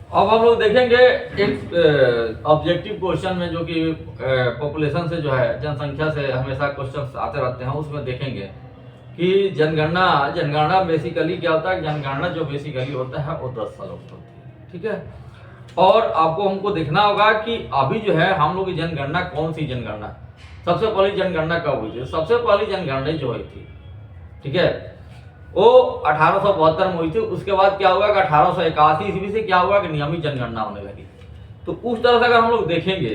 अब हम लोग देखेंगे एक ऑब्जेक्टिव क्वेश्चन में, जो कि पॉपुलेशन से जो है, जनसंख्या से हमेशा क्वेश्चन आते रहते हैं। उसमें देखेंगे कि जनगणना जनगणना बेसिकली क्या होता है। जनगणना जो बेसिकली होता है वो 10 सालों की होती है, ठीक है। और आपको हमको देखना होगा कि अभी जो है हम लोग की जनगणना कौन सी जनगणना, सबसे पहली जनगणना कब हुई थी। सबसे पहली जनगणना जो हुई थी, ठीक है, वो 1872 में हुई थी। उसके बाद क्या हुआ कि 1881 ईस्वी से क्या हुआ कि नियमित जनगणना होने लगी। तो उस तरह से अगर हम लोग देखेंगे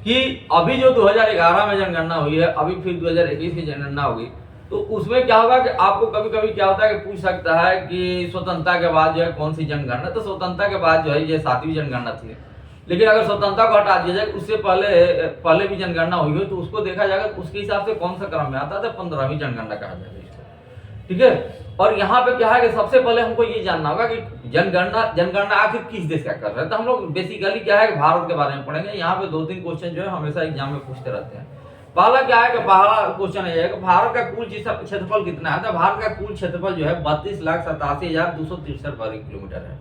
कि अभी जो 2011 में जनगणना हुई है, अभी फिर 2021 की जनगणना होगी, तो उसमें क्या होगा कि आपको कभी कभी क्या होता है कि पूछ सकता है कि स्वतंत्रता के बाद जो है कौन सी जनगणना। तो स्वतंत्रता के बाद जो है ये 7वीं जनगणना थी। लेकिन अगर स्वतंत्रता को हटा दिया जाए, उससे पहले भी जनगणना हुई हो, तो उसको देखा जाएगा उसके हिसाब से कौन सा क्रम में आता है, तो 15वीं जनगणना कहा जाएगा इसको, ठीक है। और यहाँ पे क्या है कि सबसे पहले हमको ये जानना होगा कि जनगणना आखिर किस देश का कर रहे हैं। तो हम लोग बेसिकली क्या है कि भारत के बारे में पढ़ेंगे। यहाँ पे 2-3 क्वेश्चन जो है हमेशा एग्जाम में पूछते रहते हैं। पहला क्या है कि पहला क्वेश्चन ये है कि भारत का कुल क्षेत्रफल कितना है। तो भारत का कुल क्षेत्रफल जो है 32,87,263 वर्ग किलोमीटर है।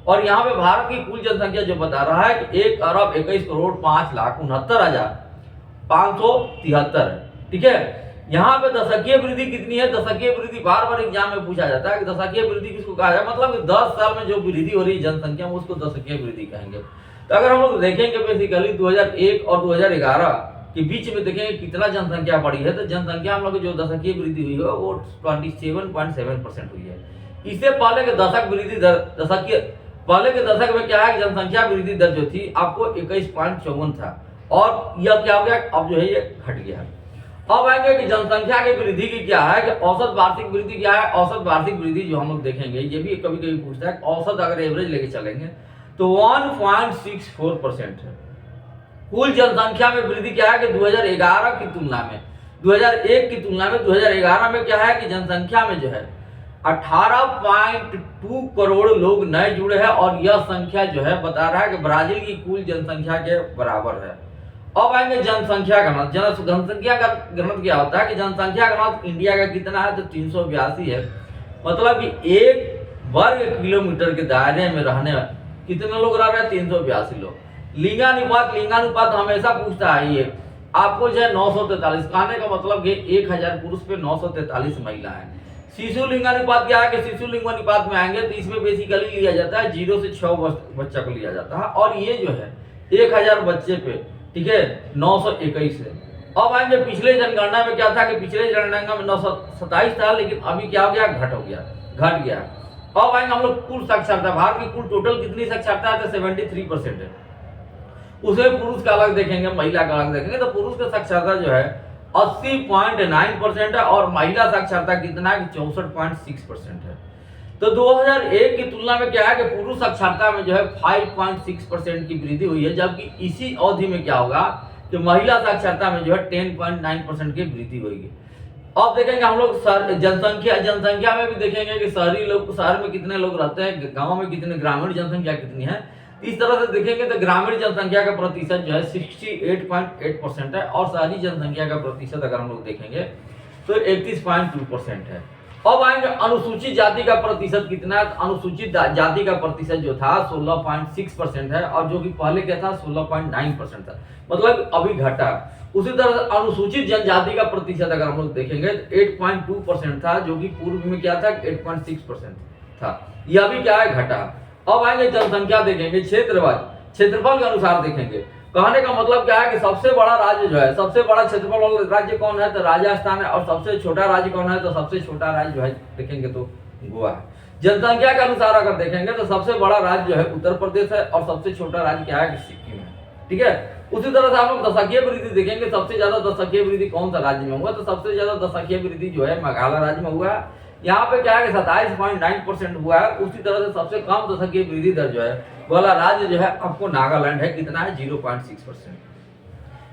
और यहाँ पे भारत की कुल जनसंख्या जो बता रहा है कि 1,21,05,69,573 है, ठीक है। यहाँ पे दशकीय वृद्धि कितनी है। दशकीय वृद्धि बार बार एग्जाम में पूछा जाता है कि दशकीय वृद्धि किसको कहा जाए। मतलब कि 10 साल में जो वृद्धि हो रही है जनसंख्या में, उसको दशकीय वृद्धि कहेंगे। तो अगर हम लोग देखेंगे बेसिकली 2001 और 2011 के बीच में देखेंगे कितना जनसंख्या बढ़ी है, तो जनसंख्या हम लोग जो दशकीय वृद्धि हुई है वो 27.7% हुई है। इससे पहले के दशक वृद्धि दर पहले के दशक में क्या है कि जनसंख्या वृद्धि दर जो थी आपको 21.54 था, और यह क्या हो गया, अब जो है ये घट गया। अब आएंगे कि जनसंख्या की वृद्धि की क्या है कि औसत वार्षिक वृद्धि क्या है। औसत वार्षिक वृद्धि जो हम लोग देखेंगे, ये भी कभी कभी पूछता है, औसत अगर एवरेज लेके चलेंगे तो 1.64% है। कुल जनसंख्या में वृद्धि क्या है कि 2011 की तुलना में 2001 की तुलना में 2011 में क्या है कि जनसंख्या में जो है 18.2 करोड़ लोग नए जुड़े हैं, और यह संख्या जो है बता रहा है कि ब्राजील की कुल जनसंख्या के बराबर है। अब आएंगे जनसंख्या घनत्व। जनसंख्या का घनत्व क्या होता है कि जनसंख्या घनत्व इंडिया का कितना है, तो 382 है। मतलब कि 1 वर्ग किलोमीटर के दायरे में रहने कितने लोग रह रहे हैं, 382 लोग। लिंगानुपात हमेशा पूछता है ये आपको जो है 943। कहने का मतलब कि 1000 पुरुष पे 943 महिला है। शिशु लिंगानुपात क्या है कि शिशु लिंगानुपात में आएंगे तो इसमें बेसिकली लिया जाता है 0 से 6 बच्चा को लिया जाता है, और ये जो है 1000 बच्चे पे, ठीक है, 921 है। अब आएंगे पिछले जनगणना में क्या था कि पिछले जनगणना में 927 था, लेकिन अभी क्या हो गया, घट गया। अब आएंगे हम लोग कुल साक्षरता। भारत की कुल टोटल कितनी साक्षरता है, तो 73% है। उसमें पुरुष का अलग देखेंगे, महिला का अलग देखेंगे। तो पुरुष का साक्षरता जो है 80.9% है, और महिला साक्षरता कितना है कि 64.6% है। तो 2001 की तुलना में क्या है कि पुरुष साक्षरता में जो है 5.6% की वृद्धि हुई है, जबकि इसी अवधि में क्या होगा कि महिला साक्षरता में जो है 10.9% की वृद्धि होगी। अब देखेंगे हम लोग जनसंख्या में भी देखेंगे कि शहर में कितने लोग रहते हैं, गांव में कितने, ग्रामीण जनसंख्या कितनी है। इस तरह से देखेंगे तो ग्रामीण जनसंख्या का प्रतिशत जो है 68.8% है, और शहरी जनसंख्या का प्रतिशत अगर हम लोग देखेंगे तो 31.2% है। अब आएंगे अनुसूचित जाति का प्रतिशत कितना है। अनुसूचित जाति का प्रतिशत जो था 16.6% है, और जो कि पहले क्या था 16.9% था, मतलब अभी घटा। उसी तरह से अनुसूचित जनजाति का प्रतिशत अगर हम लोग देखेंगे तो 8.2% था, जो कि पूर्व में क्या था 8.6% था, यह भी क्या है घटा। अब आएंगे जनसंख्या देखेंगे, क्षेत्रफल के अनुसार देखेंगे। कहने का मतलब क्या है कि सबसे बड़ा राज्य जो है, सबसे बड़ा क्षेत्रफल वाला राज्य कौन है, तो राजस्थान है। और सबसे छोटा राज्य कौन है, तो सबसे छोटा राज्य जो है देखेंगे तो गोवा है। जनसंख्या के अनुसार अगर देखेंगे तो सबसे बड़ा राज्य जो है उत्तर प्रदेश है, और सबसे छोटा राज्य क्या है कि सिक्किम है, ठीक है। उसी तरह से हम लोग दशकीय वृद्धि देखेंगे, सबसे ज्यादा दशकीय वृद्धि कौन सा राज्य में हुआ, तो सबसे ज्यादा दशकीय वृद्धि जो है मेघालय राज्य में हुआ है। यहाँ पे क्या है कि 27.9% हुआ है। उसी तरह से सबसे कम दशकीय वृद्धि दर जो है वाला राज्य जो है आपको नागालैंड है, कितना है 0.6%।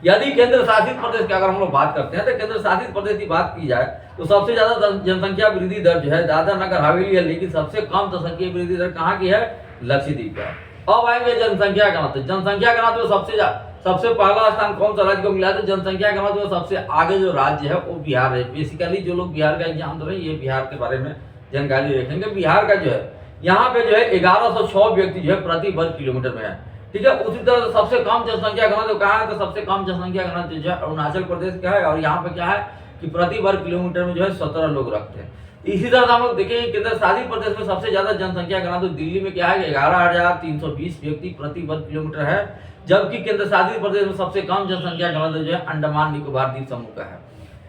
यदि केंद्र शासित प्रदेश की अगर हम लोग बात करते हैं, तो केंद्र शासित प्रदेश की बात की जाए तो सबसे ज्यादा जनसंख्या वृद्धि दर जो है दादरा नगर हवेली है, लेकिन सबसे कम दशकीय वृद्धि दर कहाँ की है, लक्षद्वीप है। अब आएंगे जनसंख्या घनत्व। जनसंख्या घनत्व सबसे पहला स्थान कौन सा राज्य को मिला, तो जनसंख्या घनत्व में सबसे आगे जो राज्य है वो बिहार है। बेसिकली जो लोग बिहार का एग्जाम दे रहे हैं, ये बिहार के बारे में जानकारी रखेंगे। बिहार का जो है यहाँ पे जो है 1106 व्यक्ति जो है प्रति वर्ग किलोमीटर में है। ठीक है, उसी तरह से सबसे कम जनसंख्या घनत्व कहाँ है, तो सबसे कम जनसंख्या घनत्व जो है अरुणाचल प्रदेश का है, और यहाँ पे क्या है कि प्रति वर्ग किलोमीटर में जो है 17 लोग रखते हैं। इसी तरह से हम लोग देखेंगे केंद्र शासित प्रदेश में सबसे ज्यादा जनसंख्या घनत्व दिल्ली में क्या है 11,320 व्यक्ति प्रति वर्ग किलोमीटर है, जबकि केंद्र शासित प्रदेश में सबसे कम जनसंख्या घनत्व जो है अंडमान निकोबार द्वीप समूह का है।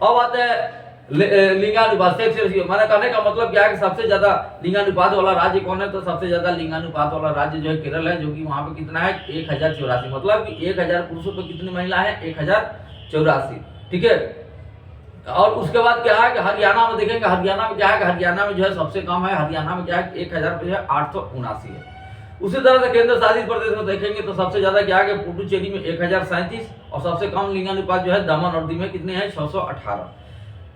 अब आते हैं लिंगानुपात, सेक्स रेशियो। मैंने कहने का मतलब क्या है कि सबसे ज्यादा लिंगानुपात वाला राज्य कौन है, तो सबसे ज्यादा लिंगानुपात वाला राज्य जो है केरल है, जो कि वहां पे कितना है 1084, मतलब कि 1000 पुरुषों पे कितनी महिला है 1084। ठीक है, और उसके बाद क्या है कि हरियाणा में देखेंगे, हरियाणा में क्या है कि हरियाणा में जो है सबसे कम है, हरियाणा में क्या है 1879 है। उसी तरह से केंद्र शासित प्रदेश में देखेंगे तो सबसे ज्यादा क्या है कि पुडुचेरी में 1037, और सबसे कम लिंगानुपात जो है दमन और दीव में कितने हैं 618।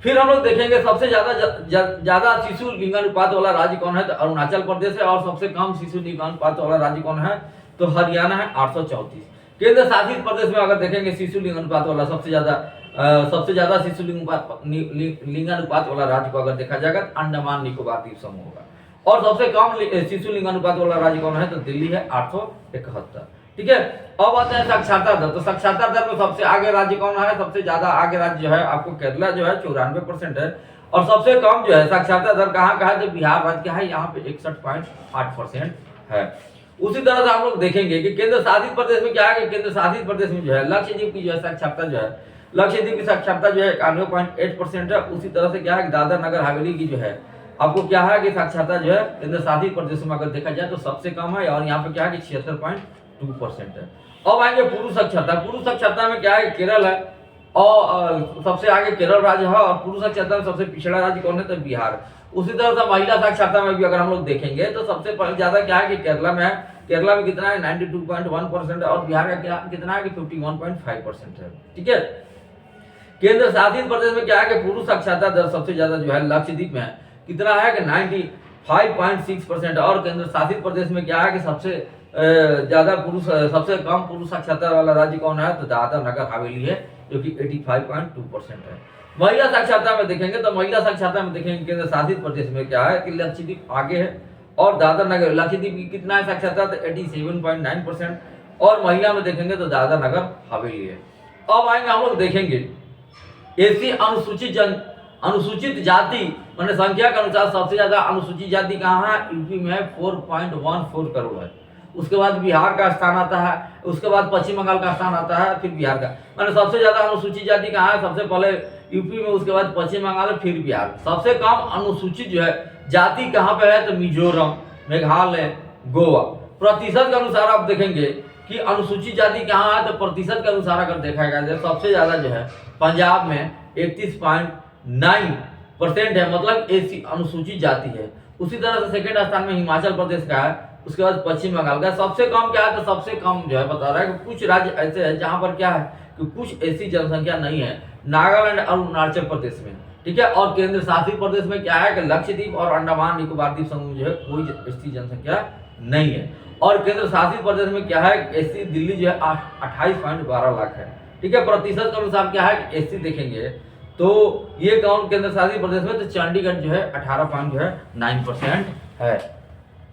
फिर हम लोग देखेंगे सबसे ज्यादा शिशु लिंगानुपात वाला राज्य कौन है, तो अरुणाचल प्रदेश है, और सबसे कम शिशु लिंगानुपात वाला राज्य कौन है, तो हरियाणा है 834। केंद्र शासित प्रदेश में अगर देखेंगे शिशु लिंगानुपात वाला सबसे ज्यादा शिशु लिंगानुपात वाला राज्य को अगर देखा जाएगा तो अंडमान निकोबार द्वीप समूह होगा, और सबसे कम शिशु लिंगानुपात वाला राज्य कौन है, तो दिल्ली है 871। ठीक है, अब आते हैं साक्षरता दर। तो साक्षरता दर में सबसे आगे राज्य कौन है, सबसे ज्यादा आगे राज्य जो है आपको केरला जो है 94% है, और सबसे कम जो है साक्षरता दर कहाँ का है, तो बिहार राज्य का है, यहाँ पे 61.8% है। उसी तरह से हम लोग देखेंगे कि केंद्र शासित प्रदेश में क्या है कि केंद्र शासित प्रदेश में जो है लक्षद्वीप की जो है साक्षरता जो है, लक्षद्वीप की साक्षरता जो है 91.8% है। उसी तरह से क्या है कि दादर नगर हवेली की जो है आपको क्या है कि साक्षरता जो है केंद्र शासित प्रदेश में अगर देखा जाए तो सबसे कम है, और यहाँ पे क्या है कि 76.2% है। अब आएंगे पुरुष साक्षरता। पुरुष साक्षरता में क्या है केरल है, और सबसे आगे केरल राज्य है, और पुरुष साक्षरता में सबसे पिछड़ा राज्य कौन है, तो बिहार। उसी तरह से महिला साक्षरता में भी अगर हम लोग देखेंगे तो सबसे ज्यादा क्या है कि केरला में है, केरला में कितना है 92.1% है, और बिहार का कितना है कि 51.5% है। ठीक है, केंद्र शासित प्रदेश में क्या है कि पुरुष साक्षरता दर सबसे ज्यादा जो है लक्षद्वीप में है, कितना है कि 95.6%, और केंद्र शासित प्रदेश में क्या है कि सबसे सबसे कम पुरुष साक्षरता वाला राज्य कौन है, तो दादर नगर हवेली है, जो कि 85.2% है। महिला साक्षरता में देखेंगे तो महिला साक्षरता में देखेंगे केंद्र शासित प्रदेश में क्या है कि लक्षद्वीप आगे है, और दादर नगर लक्षद्वीप की कितना है साक्षरता, तो 87.9%, और महिला में देखेंगे तो दादर नगर हवेली है। अब आएंगे हम लोग देखेंगे एसी अनुसूचित जाति माने संख्या के अनुसार सबसे ज्यादा अनुसूचित जाति कहाँ है, यूपी में है 4.14 करोड़ है। उसके बाद बिहार का स्थान आता है, उसके बाद पश्चिम बंगाल का स्थान आता है, फिर बिहार का। माने सबसे ज्यादा अनुसूचित जाति कहाँ है, सबसे पहले यूपी में, उसके बाद पश्चिम बंगाल, फिर बिहार। सबसे कम अनुसूचित जो है जाति कहाँ पे है, तो मिजोरम, मेघालय, गोवा। प्रतिशत के अनुसार आप देखेंगे कि अनुसूचित जाति कहाँ है, तो प्रतिशत के अनुसार अगर देखा जाए सबसे ज्यादा जो है पंजाब में 31.9% है, मतलब एसी अनुसूचित जाति है। उसी तरह से सेकंड स्थान में हिमाचल प्रदेश का है, उसके बाद पश्चिम बंगाल का। सबसे कम क्या है, तो सबसे कम जो है बता रहा है कि कुछ राज्य ऐसे हैं जहां पर क्या है कि कुछ ऐसी जनसंख्या नहीं है, नागालैंड और अरुणाचल प्रदेश में। ठीक है, और केंद्र शासित प्रदेश में क्या है कि लक्षद्वीप और अंडमान निकोबार द्वीप समूह जो है कोई ऐसी जनसंख्या नहीं है, और केंद्र शासित प्रदेश में क्या है एससी दिल्ली जो है 28.12 लाख है। ठीक है, प्रतिशत के अनुसार क्या है एससी देखेंगे तो ये कौन केंद्र शासित प्रदेश में, तो चंडीगढ़ जो है 18.9% है।